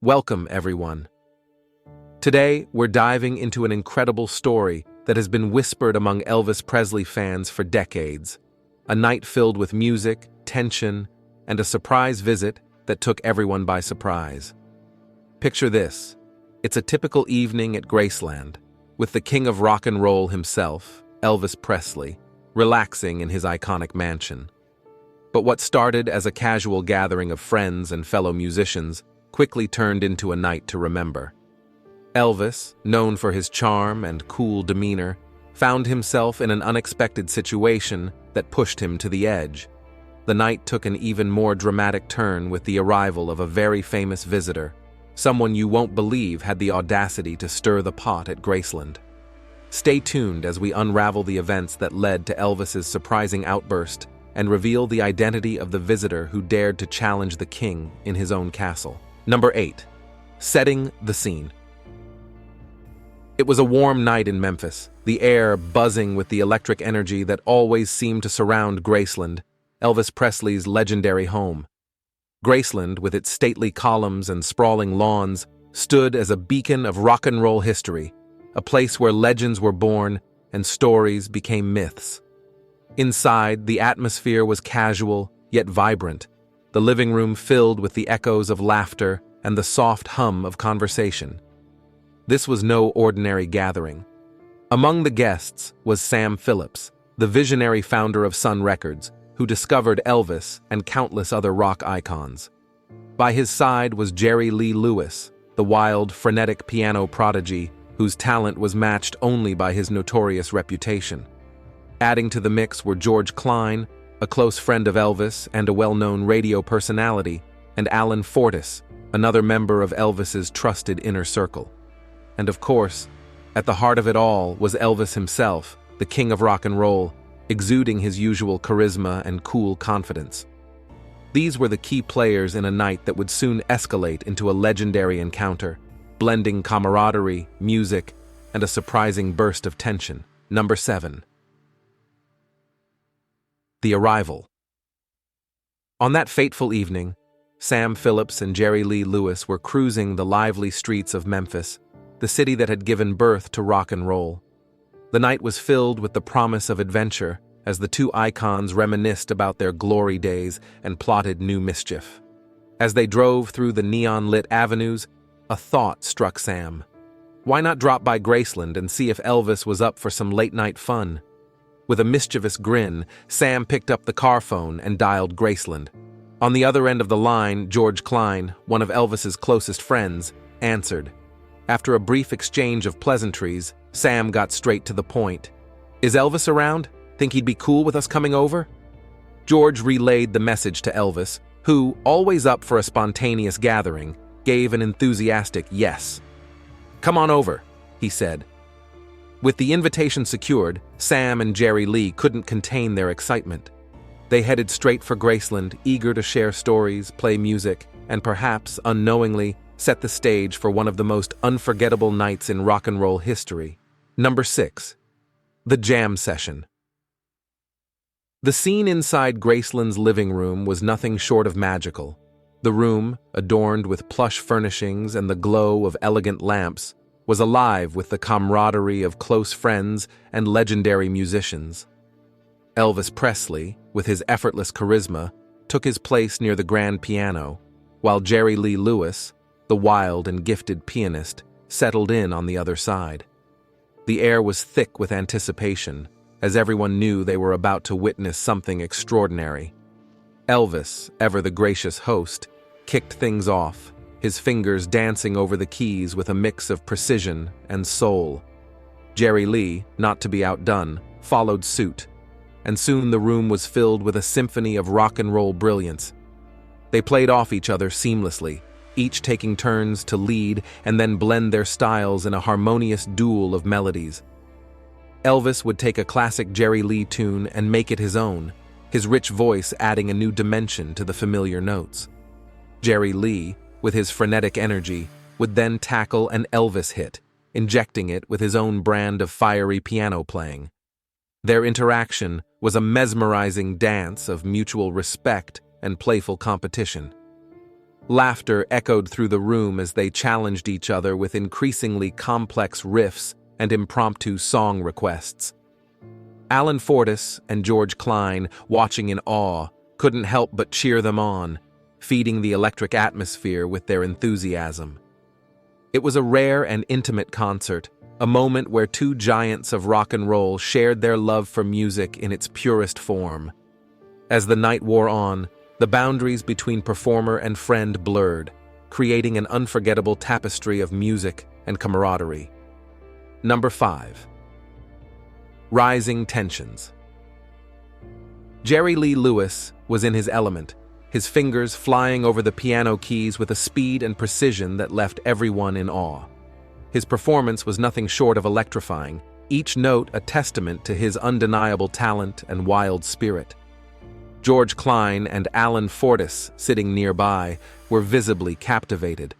Welcome, everyone. Today, we're diving into an incredible story that has been whispered among Elvis Presley fans for decades. A night filled with music, tension, and a surprise visit that took everyone by surprise. Picture this. It's a typical evening at Graceland, with the king of rock and roll himself, Elvis Presley, relaxing in his iconic mansion. But what started as a casual gathering of friends and fellow musicians quickly turned into a night to remember. Elvis, known for his charm and cool demeanor, found himself in an unexpected situation that pushed him to the edge. The night took an even more dramatic turn with the arrival of a very famous visitor, someone you won't believe had the audacity to stir the pot at Graceland. Stay tuned as we unravel the events that led to Elvis's surprising outburst and reveal the identity of the visitor who dared to challenge the king in his own castle. Number 8. Setting the scene. It was a warm night in Memphis, the air buzzing with the electric energy that always seemed to surround Graceland, Elvis Presley's legendary home. Graceland, with its stately columns and sprawling lawns, stood as a beacon of rock and roll history, a place where legends were born and stories became myths. Inside, the atmosphere was casual yet vibrant, the living room filled with the echoes of laughter and the soft hum of conversation. This was no ordinary gathering. Among the guests was Sam Phillips, the visionary founder of Sun Records, who discovered Elvis and countless other rock icons. By his side was Jerry Lee Lewis, the wild, frenetic piano prodigy whose talent was matched only by his notorious reputation. Adding to the mix were George Klein, a close friend of Elvis and a well-known radio personality, and Alan Fortas, another member of Elvis's trusted inner circle. And of course, at the heart of it all was Elvis himself, the king of rock and roll, exuding his usual charisma and cool confidence. These were the key players in a night that would soon escalate into a legendary encounter, blending camaraderie, music, and a surprising burst of tension. Number 7. The arrival. On that fateful evening, Sam Phillips and Jerry Lee Lewis were cruising the lively streets of Memphis, the city that had given birth to rock and roll. The night was filled with the promise of adventure as the two icons reminisced about their glory days and plotted new mischief. As they drove through the neon-lit avenues, a thought struck Sam. Why not drop by Graceland and see if Elvis was up for some late-night fun? With a mischievous grin, Sam picked up the car phone and dialed Graceland. On the other end of the line, George Klein, one of Elvis's closest friends, answered. After a brief exchange of pleasantries, Sam got straight to the point. "Is Elvis around? Think he'd be cool with us coming over?" George relayed the message to Elvis, who, always up for a spontaneous gathering, gave an enthusiastic yes. "Come on over," he said. With the invitation secured, Sam and Jerry Lee couldn't contain their excitement. They headed straight for Graceland, eager to share stories, play music, and perhaps, unknowingly, set the stage for one of the most unforgettable nights in rock and roll history. Number 6. The Jam Session. The scene inside Graceland's living room was nothing short of magical. The room, adorned with plush furnishings and the glow of elegant lamps, was alive with the camaraderie of close friends and legendary musicians. Elvis Presley, with his effortless charisma, took his place near the grand piano, while Jerry Lee Lewis, the wild and gifted pianist, settled in on the other side. The air was thick with anticipation, as everyone knew they were about to witness something extraordinary. Elvis, ever the gracious host, kicked things off, his fingers dancing over the keys with a mix of precision and soul. Jerry Lee, not to be outdone, followed suit, and soon the room was filled with a symphony of rock and roll brilliance. They played off each other seamlessly, each taking turns to lead and then blend their styles in a harmonious duel of melodies. Elvis would take a classic Jerry Lee tune and make it his own, his rich voice adding a new dimension to the familiar notes. Jerry Lee, with his frenetic energy, would then tackle an Elvis hit, injecting it with his own brand of fiery piano playing. Their interaction was a mesmerizing dance of mutual respect and playful competition. Laughter echoed through the room as they challenged each other with increasingly complex riffs and impromptu song requests. Alan Fortas and George Klein, watching in awe, couldn't help but cheer them on, feeding the electric atmosphere with their enthusiasm. It was a rare and intimate concert, a moment where two giants of rock and roll shared their love for music in its purest form. As the night wore on, the boundaries between performer and friend blurred, creating an unforgettable tapestry of music and camaraderie. Number 5. Rising tensions. Jerry Lee Lewis was in his element, his fingers flying over the piano keys with a speed and precision that left everyone in awe. His performance was nothing short of electrifying, each note a testament to his undeniable talent and wild spirit. George Klein and Alan Fortas, sitting nearby, were visibly captivated.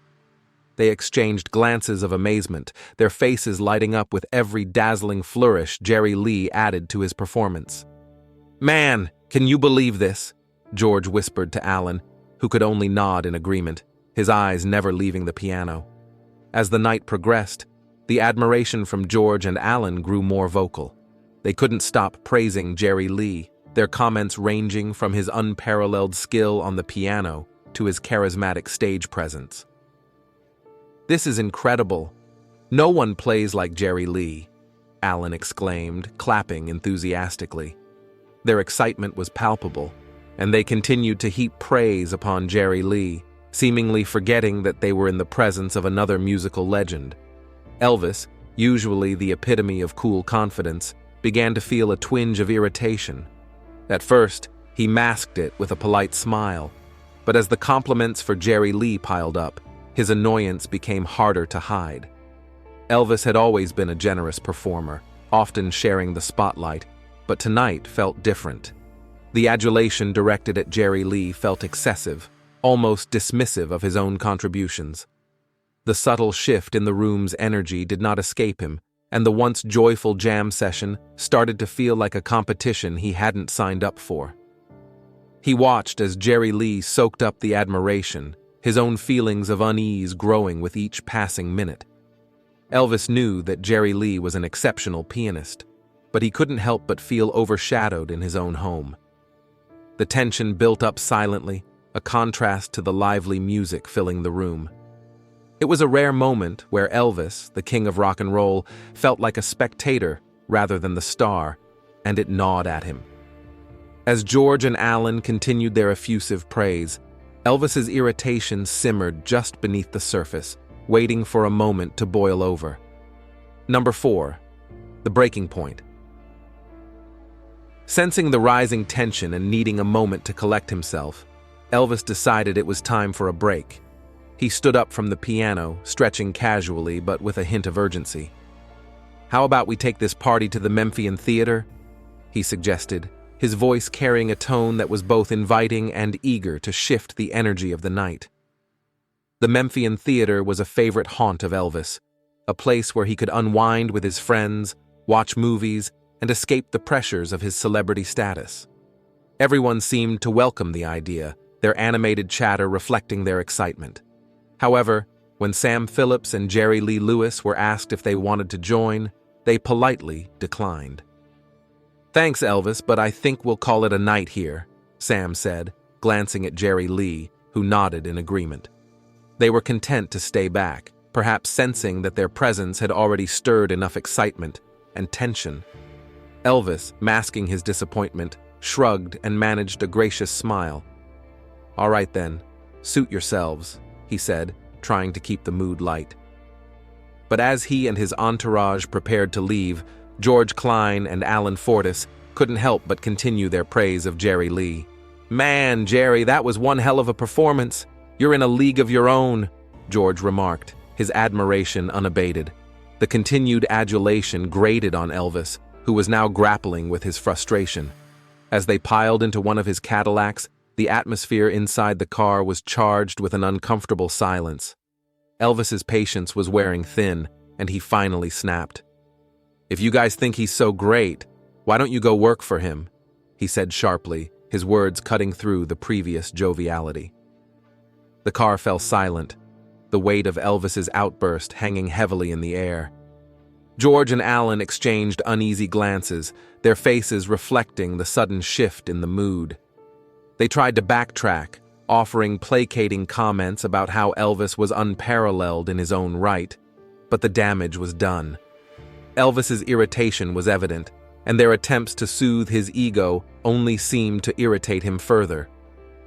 They exchanged glances of amazement, their faces lighting up with every dazzling flourish Jerry Lee added to his performance. "Man, can you believe this?" George whispered to Alan, who could only nod in agreement, his eyes never leaving the piano. As the night progressed, the admiration from George and Alan grew more vocal. They couldn't stop praising Jerry Lee, their comments ranging from his unparalleled skill on the piano to his charismatic stage presence. "This is incredible. No one plays like Jerry Lee," Alan exclaimed, clapping enthusiastically. Their excitement was palpable, and they continued to heap praise upon Jerry Lee, seemingly forgetting that they were in the presence of another musical legend. Elvis, usually the epitome of cool confidence, began to feel a twinge of irritation. At first, he masked it with a polite smile, but as the compliments for Jerry Lee piled up, his annoyance became harder to hide. Elvis had always been a generous performer, often sharing the spotlight, but tonight felt different. The adulation directed at Jerry Lee felt excessive, almost dismissive of his own contributions. The subtle shift in the room's energy did not escape him, and the once joyful jam session started to feel like a competition he hadn't signed up for. He watched as Jerry Lee soaked up the admiration, his own feelings of unease growing with each passing minute. Elvis knew that Jerry Lee was an exceptional pianist, but he couldn't help but feel overshadowed in his own home. The tension built up silently, a contrast to the lively music filling the room. It was a rare moment where Elvis, the king of rock and roll, felt like a spectator rather than the star, and it gnawed at him. As George and Alan continued their effusive praise, Elvis's irritation simmered just beneath the surface, waiting for a moment to boil over. Number 4. The breaking point. Sensing the rising tension and needing a moment to collect himself, Elvis decided it was time for a break. He stood up from the piano, stretching casually but with a hint of urgency. "How about we take this party to the Memphian Theater?" he suggested, his voice carrying a tone that was both inviting and eager to shift the energy of the night. The Memphian Theater was a favorite haunt of Elvis, a place where he could unwind with his friends, watch movies, and escape the pressures of his celebrity status. Everyone seemed to welcome the idea, their animated chatter reflecting their excitement. However, when Sam Phillips and Jerry Lee Lewis were asked if they wanted to join, they politely declined. "Thanks, Elvis, but I think we'll call it a night here," Sam said, glancing at Jerry Lee, who nodded in agreement. They were content to stay back, perhaps sensing that their presence had already stirred enough excitement and tension. Elvis, masking his disappointment, shrugged and managed a gracious smile. "All right then, suit yourselves," he said, trying to keep the mood light. But as he and his entourage prepared to leave, George Klein and Alan Fortas couldn't help but continue their praise of Jerry Lee. "Man, Jerry, that was one hell of a performance. You're in a league of your own," George remarked, his admiration unabated. The continued adulation grated on Elvis, who was now grappling with his frustration. As they piled into one of his Cadillacs, the atmosphere inside the car was charged with an uncomfortable silence. Elvis's patience was wearing thin, and he finally snapped. "If you guys think he's so great, why don't you go work for him?" he said sharply, his words cutting through the previous joviality. The car fell silent, the weight of Elvis's outburst hanging heavily in the air. George and Alan exchanged uneasy glances, their faces reflecting the sudden shift in the mood. They tried to backtrack, offering placating comments about how Elvis was unparalleled in his own right, but the damage was done. Elvis's irritation was evident, and their attempts to soothe his ego only seemed to irritate him further.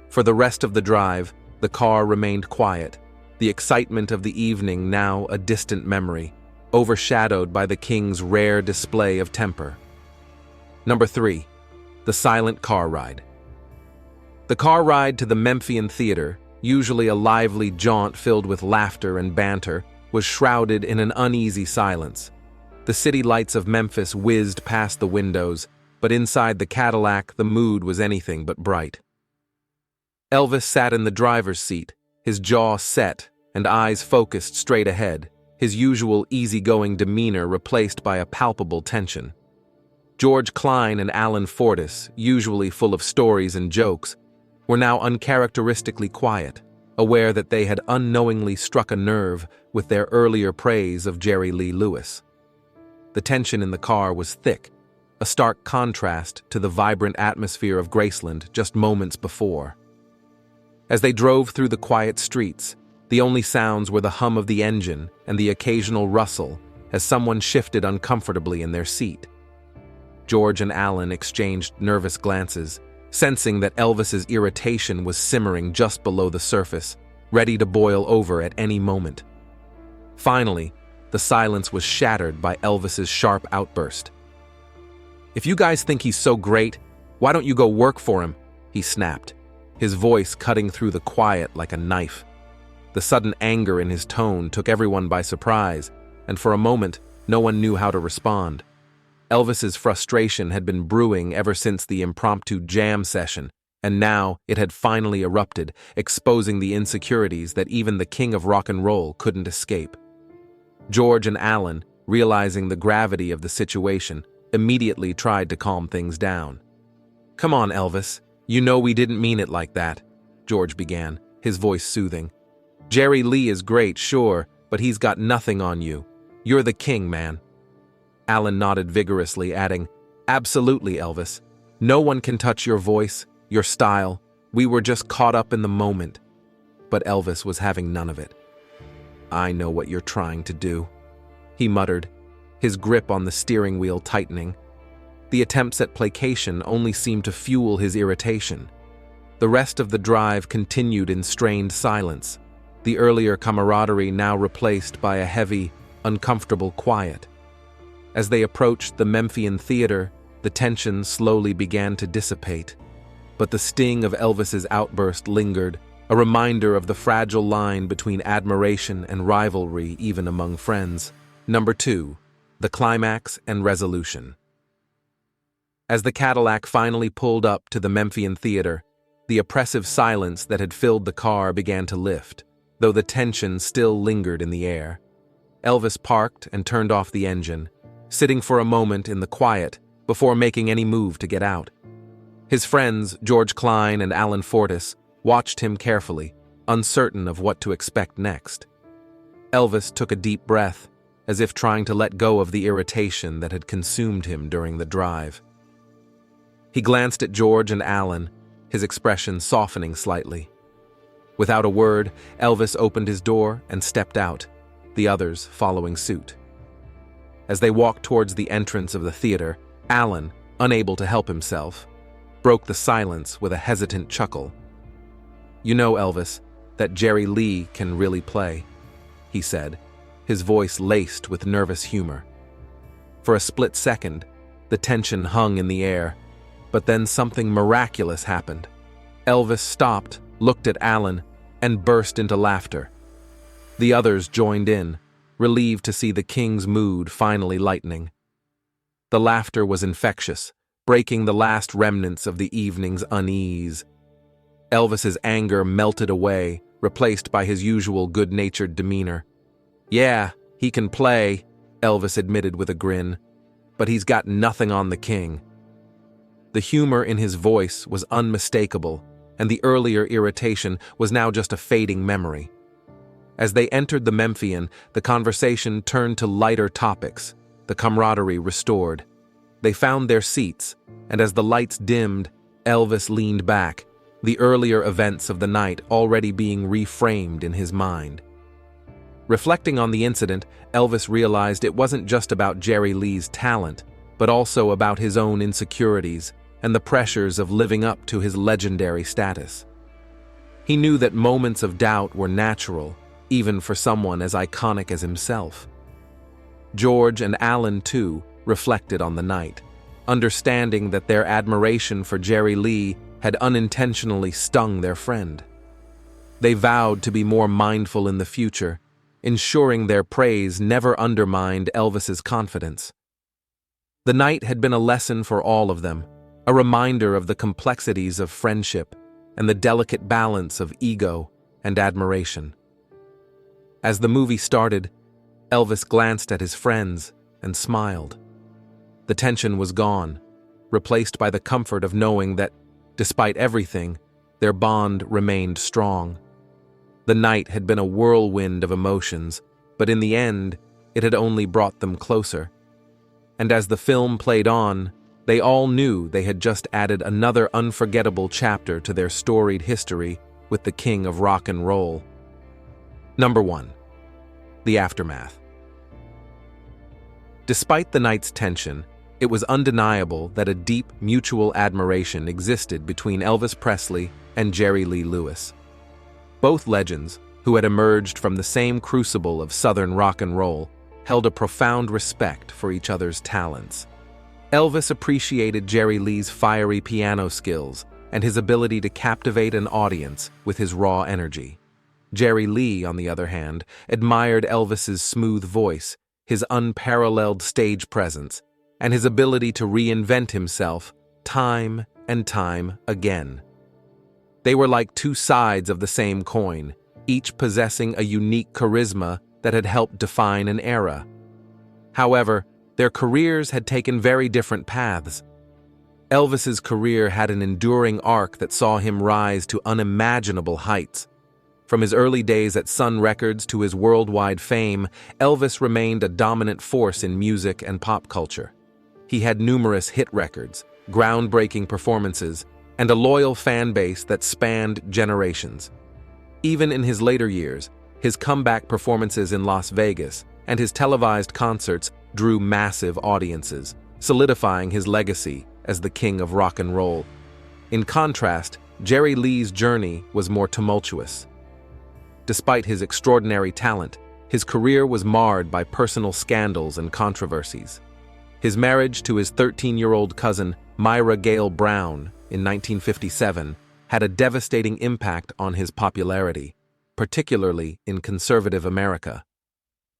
For the rest of the drive, the car remained quiet, the excitement of the evening now a distant memory, overshadowed by the king's rare display of temper. Number 3. The silent car ride. The car ride to the Memphian Theater, usually a lively jaunt filled with laughter and banter, was shrouded in an uneasy silence. The city lights of Memphis whizzed past the windows, but inside the Cadillac the mood was anything but bright. Elvis sat in the driver's seat, his jaw set and eyes focused straight ahead, his usual easygoing demeanor replaced by a palpable tension. George Klein and Alan Fortas, usually full of stories and jokes, were now uncharacteristically quiet, aware that they had unknowingly struck a nerve with their earlier praise of Jerry Lee Lewis. The tension in the car was thick, a stark contrast to the vibrant atmosphere of Graceland just moments before. As they drove through the quiet streets, the only sounds were the hum of the engine and the occasional rustle as someone shifted uncomfortably in their seat. George and Alan exchanged nervous glances, sensing that Elvis's irritation was simmering just below the surface, ready to boil over at any moment. Finally, the silence was shattered by Elvis's sharp outburst. "If you guys think he's so great, why don't you go work for him?" he snapped, his voice cutting through the quiet like a knife. The sudden anger in his tone took everyone by surprise, and for a moment, no one knew how to respond. Elvis's frustration had been brewing ever since the impromptu jam session, and now it had finally erupted, exposing the insecurities that even the king of rock and roll couldn't escape. George and Alan, realizing the gravity of the situation, immediately tried to calm things down. "Come on, Elvis. You know we didn't mean it like that," George began, his voice soothing. "Jerry Lee is great, sure, but he's got nothing on you. You're the king, man." Alan nodded vigorously, adding, "Absolutely, Elvis. No one can touch your voice, your style. We were just caught up in the moment." But Elvis was having none of it. "I know what you're trying to do," he muttered, his grip on the steering wheel tightening. The attempts at placation only seemed to fuel his irritation. The rest of the drive continued in strained silence, the earlier camaraderie now replaced by a heavy, uncomfortable quiet. As they approached the Memphian Theater, the tension slowly began to dissipate. But the sting of Elvis's outburst lingered, a reminder of the fragile line between admiration and rivalry even among friends. Number 2. The Climax and Resolution. As the Cadillac finally pulled up to the Memphian Theater, the oppressive silence that had filled the car began to lift, though the tension still lingered in the air. Elvis parked and turned off the engine, sitting for a moment in the quiet before making any move to get out. His friends, George Klein and Alan Fortas, watched him carefully, uncertain of what to expect next. Elvis took a deep breath, as if trying to let go of the irritation that had consumed him during the drive. He glanced at George and Alan, his expression softening slightly. Without a word, Elvis opened his door and stepped out, the others following suit. As they walked towards the entrance of the theater, Alan, unable to help himself, broke the silence with a hesitant chuckle. "You know, Elvis, that Jerry Lee can really play," he said, his voice laced with nervous humor. For a split second, the tension hung in the air, but then something miraculous happened. Elvis stopped, looked at Alan, and burst into laughter. The others joined in, relieved to see the king's mood finally lightening. The laughter was infectious, breaking the last remnants of the evening's unease. Elvis's anger melted away, replaced by his usual good-natured demeanor. "Yeah, he can play," Elvis admitted with a grin, "but he's got nothing on the king." The humor in his voice was unmistakable, and the earlier irritation was now just a fading memory. As they entered the Memphian, the conversation turned to lighter topics, the camaraderie restored. They found their seats, and as the lights dimmed, Elvis leaned back, the earlier events of the night already being reframed in his mind. Reflecting on the incident, Elvis realized it wasn't just about Jerry Lee's talent, but also about his own insecurities and the pressures of living up to his legendary status. He knew that moments of doubt were natural, even for someone as iconic as himself. George and Alan, too, reflected on the night, understanding that their admiration for Jerry Lee had unintentionally stung their friend. They vowed to be more mindful in the future, ensuring their praise never undermined Elvis's confidence. The night had been a lesson for all of them, a reminder of the complexities of friendship and the delicate balance of ego and admiration. As the movie started, Elvis glanced at his friends and smiled. The tension was gone, replaced by the comfort of knowing that, despite everything, their bond remained strong. The night had been a whirlwind of emotions, but in the end, it had only brought them closer. And as the film played on, they all knew they had just added another unforgettable chapter to their storied history with the king of rock and roll. Number 1. The aftermath. Despite the night's tension, it was undeniable that a deep mutual admiration existed between Elvis Presley and Jerry Lee Lewis. Both legends, who had emerged from the same crucible of Southern rock and roll, held a profound respect for each other's talents. Elvis appreciated Jerry Lee's fiery piano skills and his ability to captivate an audience with his raw energy. Jerry Lee, on the other hand, admired Elvis's smooth voice, his unparalleled stage presence, and his ability to reinvent himself time and time again. They were like two sides of the same coin, each possessing a unique charisma that had helped define an era. However, their careers had taken very different paths. Elvis's career had an enduring arc that saw him rise to unimaginable heights. From his early days at Sun Records to his worldwide fame, Elvis remained a dominant force in music and pop culture. He had numerous hit records, groundbreaking performances, and a loyal fan base that spanned generations. Even in his later years, his comeback performances in Las Vegas and his televised concerts drew massive audiences, solidifying his legacy as the king of rock and roll. In contrast, Jerry Lee's journey was more tumultuous. Despite his extraordinary talent, his career was marred by personal scandals and controversies. His marriage to his 13-year-old cousin, Myra Gale Brown, in 1957, had a devastating impact on his popularity, particularly in conservative America.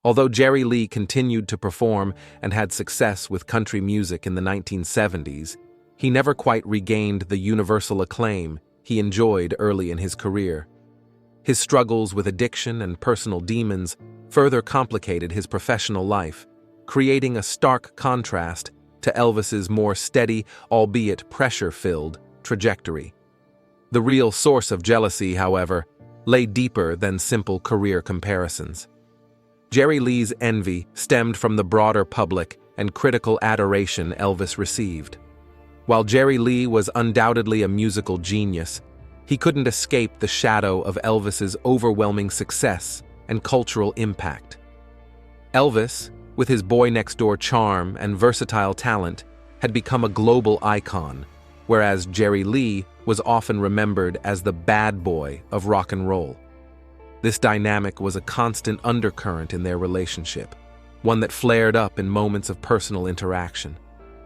Although Jerry Lee continued to perform and had success with country music in the 1970s, he never quite regained the universal acclaim he enjoyed early in his career. His struggles with addiction and personal demons further complicated his professional life, creating a stark contrast to Elvis's more steady, albeit pressure-filled, trajectory. The real source of jealousy, however, lay deeper than simple career comparisons. Jerry Lee's envy stemmed from the broader public and critical adoration Elvis received. While Jerry Lee was undoubtedly a musical genius, he couldn't escape the shadow of Elvis's overwhelming success and cultural impact. Elvis, with his boy-next-door charm and versatile talent, had become a global icon, whereas Jerry Lee was often remembered as the bad boy of rock and roll. This dynamic was a constant undercurrent in their relationship, one that flared up in moments of personal interaction.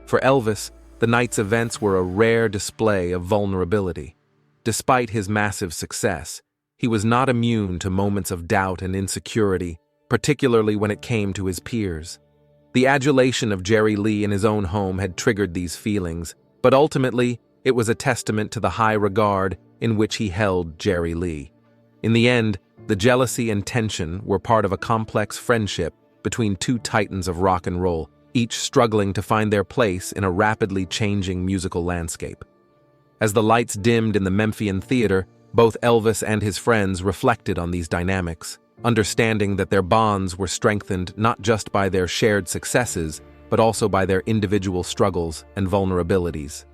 For Elvis, the night's events were a rare display of vulnerability. Despite his massive success, he was not immune to moments of doubt and insecurity, particularly when it came to his peers. The adulation of Jerry Lee in his own home had triggered these feelings, but ultimately, it was a testament to the high regard in which he held Jerry Lee. In the end, the jealousy and tension were part of a complex friendship between two titans of rock and roll, each struggling to find their place in a rapidly changing musical landscape. As the lights dimmed in the Memphian theater, both Elvis and his friends reflected on these dynamics, understanding that their bonds were strengthened not just by their shared successes, but also by their individual struggles and vulnerabilities.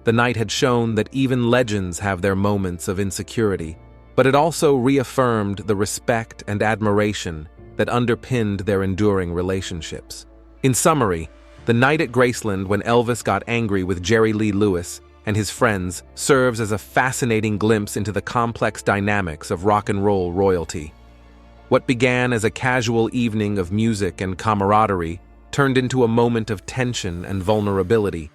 The night had shown that even legends have their moments of insecurity, but it also reaffirmed the respect and admiration that underpinned their enduring relationships. In summary, the night at Graceland when Elvis got angry with Jerry Lee Lewis and his friends serves as a fascinating glimpse into the complex dynamics of rock and roll royalty. What began as a casual evening of music and camaraderie turned into a moment of tension and vulnerability,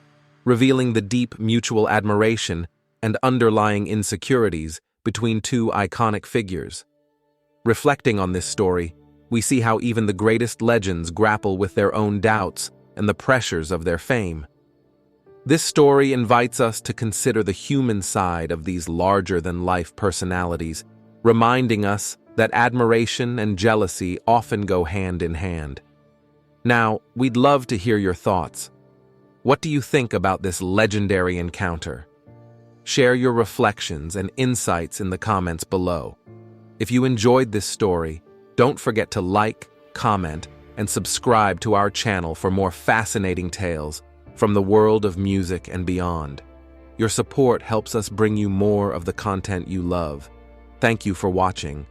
revealing the deep mutual admiration and underlying insecurities between two iconic figures. Reflecting on this story, we see how even the greatest legends grapple with their own doubts and the pressures of their fame. This story invites us to consider the human side of these larger-than-life personalities, reminding us that admiration and jealousy often go hand in hand. Now, we'd love to hear your thoughts. What do you think about this legendary encounter? Share your reflections and insights in the comments below. If you enjoyed this story, don't forget to like, comment, and subscribe to our channel for more fascinating tales from the world of music and beyond. Your support helps us bring you more of the content you love. Thank you for watching,